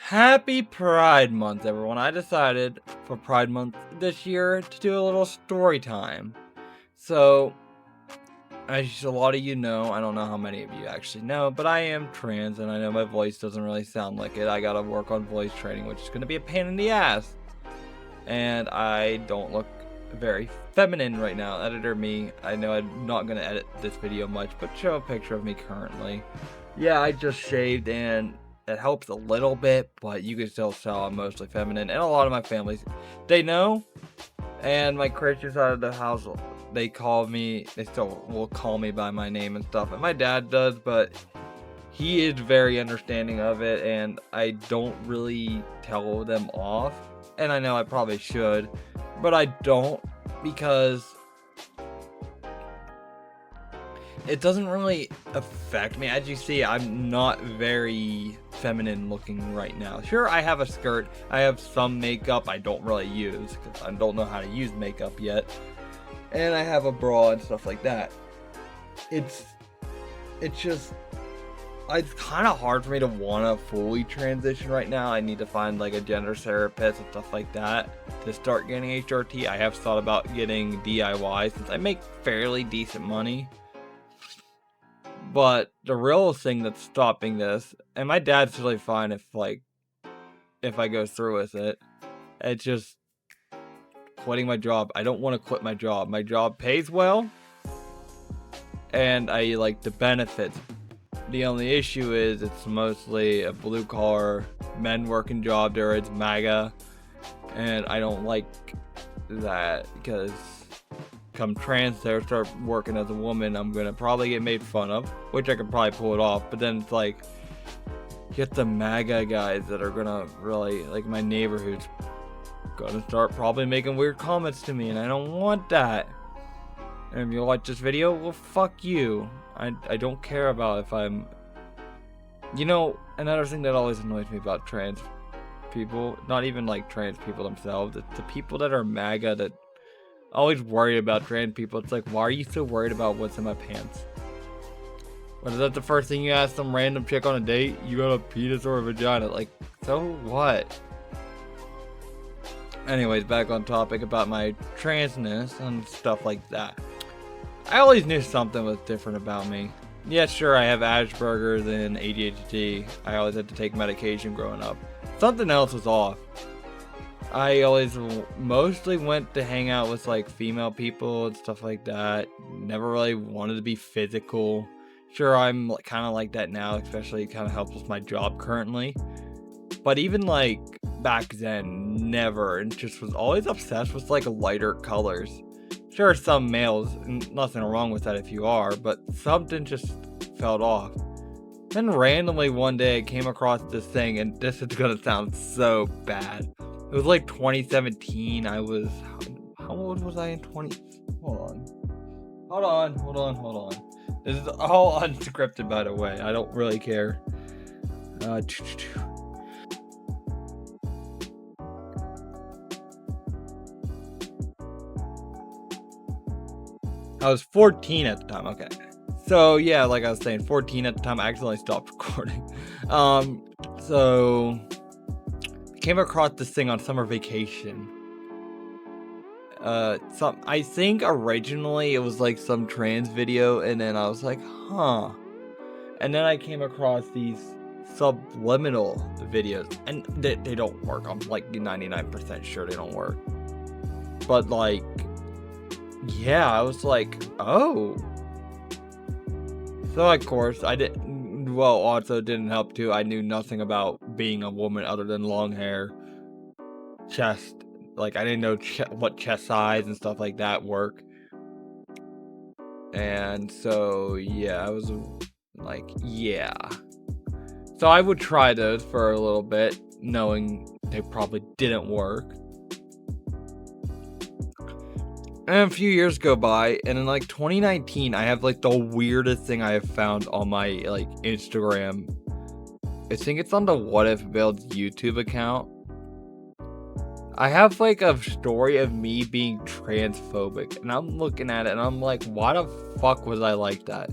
Happy Pride Month, everyone. I decided for Pride Month this year to do a little story time. So, as a lot of you know, I don't know how many of you actually know, but I am trans, and I know my voice doesn't really sound like it. I gotta work on voice training, which is gonna be a pain in the ass. And I don't look very feminine right now. Editor me, I know I'm not gonna edit this video much, but show a picture of me currently. Yeah, I just shaved, and it helps a little bit, but you can still tell I'm mostly feminine. And a lot of my families, they know. And my Christian side of the house, they still will call me by my name and stuff. And my dad does, but he is very understanding of it, and I don't really tell them off. And I know I probably should, but I don't, because it doesn't really affect me. As you see, I'm not very feminine looking right now. Sure, I have a skirt, I have some makeup I don't really use because I don't know how to use makeup yet, and I have a bra and stuff like that. It's kind of hard for me to want to fully transition right now. I need to find like a gender therapist and stuff like that to start getting HRT. I have thought about getting DIY since I make fairly decent money. But the real thing that's stopping this, and my dad's really fine if I go through with it, it's just quitting my job. I don't want to quit my job. My job pays well, and I like the benefits. The only issue is it's mostly a blue collar men working job. There it's MAGA, and I don't like that because come trans there, start working as a woman, I'm gonna probably get made fun of, which I could probably pull it off, but then it's like, get the MAGA guys that are gonna really, like my neighbor who's gonna start probably making weird comments to me, and I don't want that. And if you watch this video, well, fuck you. I don't care about if I'm, another thing that always annoys me about trans people, not even like trans people themselves, it's the people that are MAGA that always worried about trans people. It's like, why are you so worried about what's in my pants? But is that the first thing you ask some random chick on a date? You got a penis or a vagina? Like, so what? Anyways, back on topic about my transness and stuff like that. I always knew something was different about me. Yeah, sure, I have Asperger's and ADHD. I always had to take medication growing up. Something else was off. I always mostly went to hang out with like female people and stuff like that. Never really wanted to be physical. Sure, I'm kind of like that now, especially kind of helps with my job currently. But even like back then, never, and just was always obsessed with like lighter colors. Sure, some males, nothing wrong with that if you are, but something just felt off. Then randomly one day I came across this thing, and this is gonna sound so bad. It was like 2017. I was, how old was I in 20? Hold on. This is all unscripted, by the way. I don't really care. I was 14 at the time. Okay. So yeah, like I was saying, 14 at the time. I accidentally stopped recording. So came across this thing on summer vacation. I think originally it was like some trans video, and then I was like, huh. And then I came across these subliminal videos, and they don't work. I'm like 99% sure they don't work. But like, yeah, I was like, oh. So of course I didn't. Well, also didn't help too. I knew nothing about being a woman other than long hair, chest. Like I didn't know what chest size and stuff like that work. And so yeah, I was like, yeah. So I would try those for a little bit, knowing they probably didn't work. And a few years go by, and in like 2019, I have like the weirdest thing I have found on my like Instagram. I think it's on the What If Builds YouTube account. I have like a story of me being transphobic, and I'm looking at it and I'm like, why the fuck was I like that?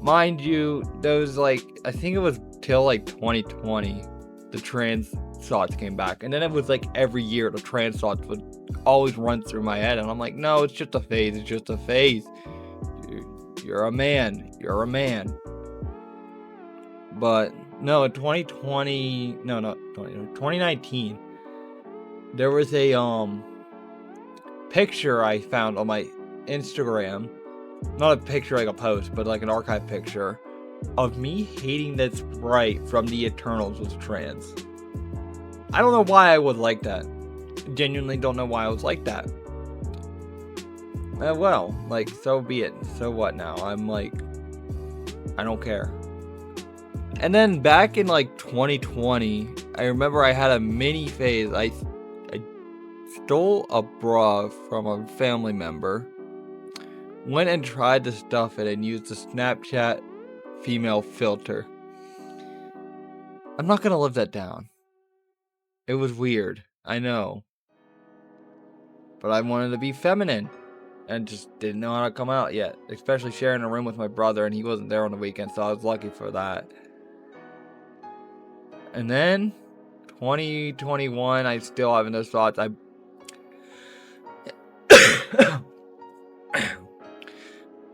Mind you, those like, I think it was till like 2020. the trans thoughts came back. And then it was like every year the trans thoughts would always run through my head. And I'm like, no, it's just a phase. It's just a phase. You're a man. You're a man. But no, in 2019, there was a picture I found on my Instagram. Not a picture like a post, but like an archive picture of me hating that Sprite from the Eternals was trans. I don't know why I would like that. Genuinely don't know why I was like that. Well, like, so be it. So what now? I'm like, I don't care. And then back in like 2020, I remember I had a mini phase. I stole a bra from a family member, went and tried to stuff it, and used the Snapchat female filter. I'm not gonna live that down. It was weird, I know. But I wanted to be feminine, and just didn't know how to come out yet. Especially sharing a room with my brother, and he wasn't there on the weekend, so I was lucky for that. And then, 2021, I still having those thoughts.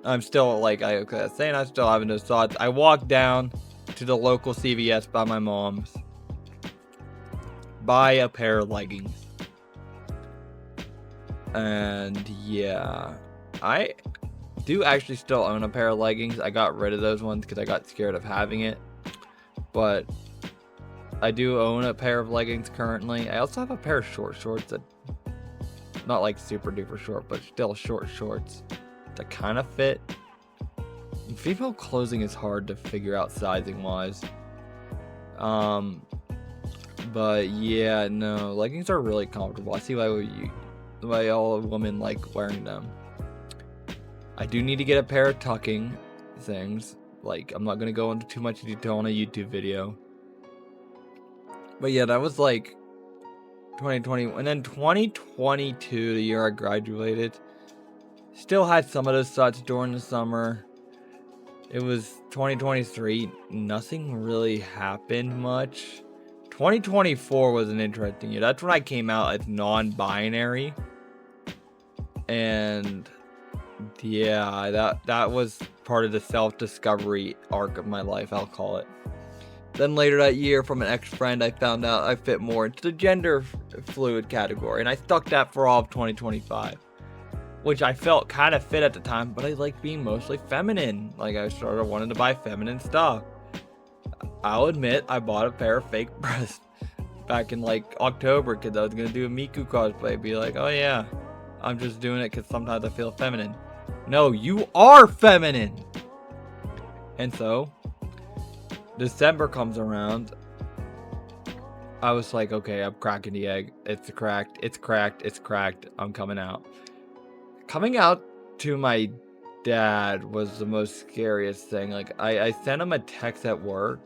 I'm still like, I was saying, I'm still having those thoughts. I walked down to the local CVS by my mom's, buy a pair of leggings. And yeah, I do actually still own a pair of leggings. I got rid of those ones because I got scared of having it. But I do own a pair of leggings currently. I also have a pair of short shorts that, not like super duper short, but still short shorts that kind of fit. Female clothing is hard to figure out sizing wise. But yeah, no, leggings are really comfortable. I see why all women like wearing them. I do need to get a pair of tucking things. Like, I'm not gonna go into too much detail on a YouTube video. But yeah, that was like 2020, and then 2022, the year I graduated, still had some of those thoughts during the summer. It was 2023, nothing really happened much. 2024 was an interesting year. That's when I came out as non-binary. And yeah, that was part of the self-discovery arc of my life, I'll call it. Then later that year, from an ex-friend, I found out I fit more into the gender fluid category, and I stuck that for all of 2025, which I felt kind of fit at the time, but I like being mostly feminine. Like, I started wanting to buy feminine stuff. I'll admit, I bought a pair of fake breasts back in like October because I was gonna do a Miku cosplay. Be like, oh yeah, I'm just doing it because sometimes I feel feminine. No, you are feminine. And so December comes around. I was like, okay, I'm cracking the egg. It's cracked. It's cracked. It's cracked. I'm coming out. Coming out to my dad was the most scariest thing. Like, I sent him a text at work,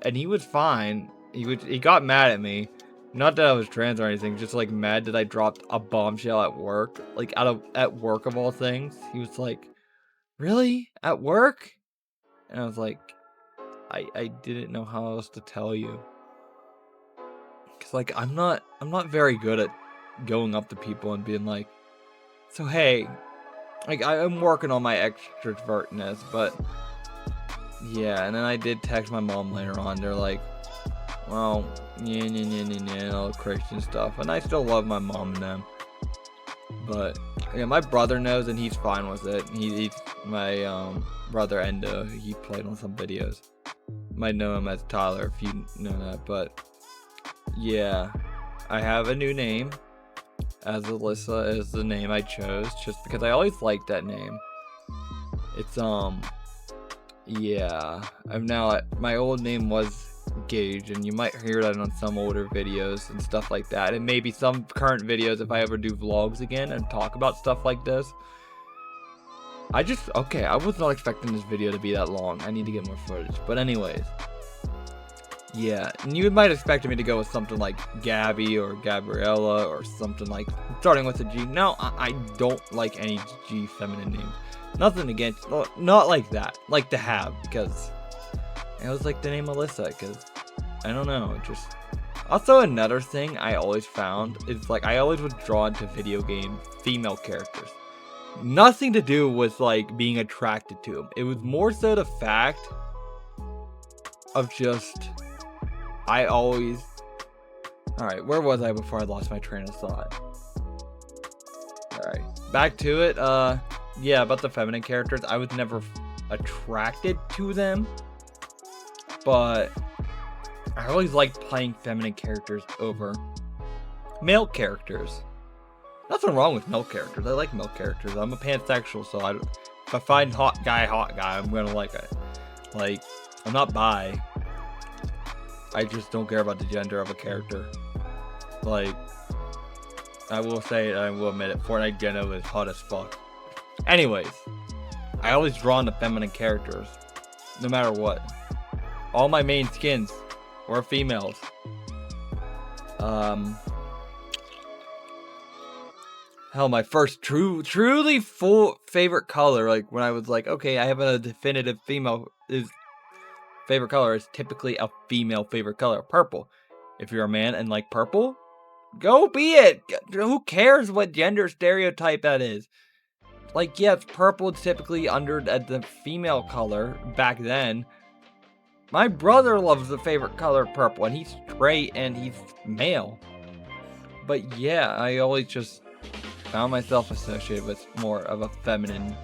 and he was fine. He got mad at me. Not that I was trans or anything, just like mad that I dropped a bombshell at work. Like, at work of all things. He was like, really? At work? And I was like, I didn't know how else to tell you. Cause like I'm not very good at going up to people and being like, so hey, like I'm working on my extrovertness, but yeah. And then I did text my mom later on. They're like, well, yeah, all Christian stuff, and I still love my mom and them. But yeah, my brother knows and he's fine with it. He's my brother Endo. He played on some videos. Might know him as Tyler if you know that, but yeah, I have a new name, as Alyssa is the name I chose, just because I always liked that name. It's yeah, I'm now my old name was Gage, and you might hear that on some older videos and stuff like that, and maybe some current videos if I ever do vlogs again and talk about stuff like this. I was not expecting this video to be that long. I need to get more footage. But anyways. Yeah, and you might expect me to go with something like Gabby or Gabriella or something like starting with a G. No, I don't like any G feminine names. Nothing against, not like that. Like to have, because it was like the name Alyssa, because I don't know, it just Also, another thing I always found is, like, I always was drawn to video game female characters. Nothing to do with, like, being attracted to them. It was more so the fact of just, I always... Alright, where was I before I lost my train of thought? Alright, back to it. Yeah, about the feminine characters. I was never attracted to them, but I always liked playing feminine characters over male characters. Nothing wrong with male characters. I like male characters. I'm a pansexual, so if I find hot guy, I'm gonna like it. Like, I'm not bi. I just don't care about the gender of a character. Like, I will say it, I will admit it, Fortnite Geno is hot as fuck. Anyways, I always drawn to feminine characters, no matter what. All my main skins were females. Hell, my first truly full favorite color, like when I was like, okay, I have a definitive female favorite color is typically a female favorite color, purple. If you're a man and like purple, go be it. Who cares what gender stereotype that is? Like, yes, purple is typically under the female color back then. My brother loves the favorite color purple, and he's straight and he's male. But yeah, I always just found myself associated with more of a feminine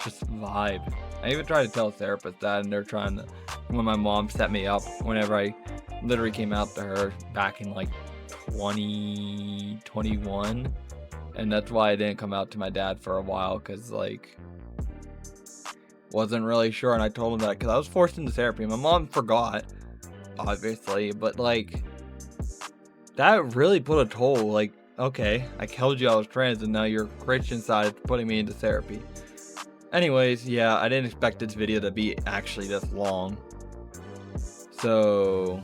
just vibe. I even tried to tell a therapist that, and they're trying to, when my mom set me up, whenever I literally came out to her back in like 2021, and that's why I didn't come out to my dad for a while, because like wasn't really sure, and I told him that because I was forced into therapy. My mom forgot, obviously, but like that really put a toll. Like, okay, I told you I was trans, and now your Christian side is putting me into therapy. Anyways, yeah, I didn't expect this video to be actually this long. So,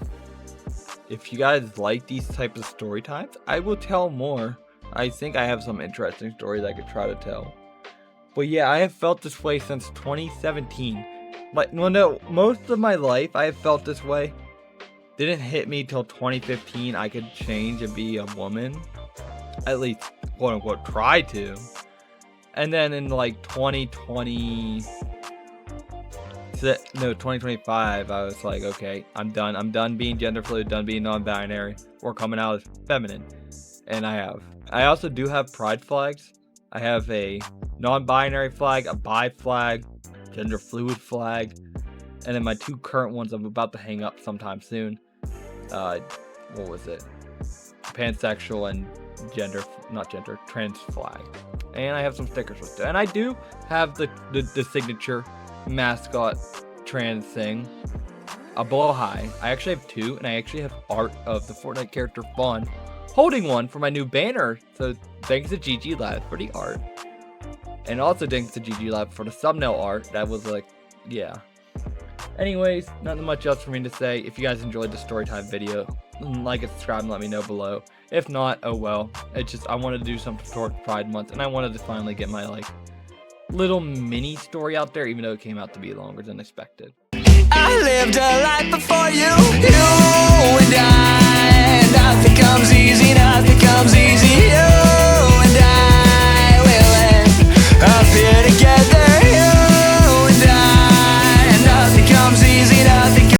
if you guys like these types of story times, I will tell more. I think I have some interesting stories I could try to tell. But yeah, I have felt this way since 2017. Like, well, no, most of my life I have felt this way. Didn't hit me till 2015 I could change and be a woman. At least, quote unquote, try to. And then in like 2025, I was like, okay, I'm done. I'm done being gender fluid, done being non-binary, or coming out as feminine. And I have. I also do have pride flags. I have a non-binary flag, a bi flag, gender fluid flag, and then my two current ones I'm about to hang up sometime soon. What was it? Pansexual and trans flag. And I have some stickers with it. And I do have the signature mascot trans thing, a blowhigh. I actually have two, and I actually have art of the Fortnite character Fawn holding one for my new banner. So thanks to GG Lab for the art. And also thanks to GG Lab for the thumbnail art. That was like, yeah. Anyways, nothing much else for me to say. If you guys enjoyed the storytime video, like and subscribe and let me know below. If not, oh well. It's just, I wanted to do something towards Pride Month, and I wanted to finally get my like little mini story out there, even though it came out to be longer than expected. I lived a life before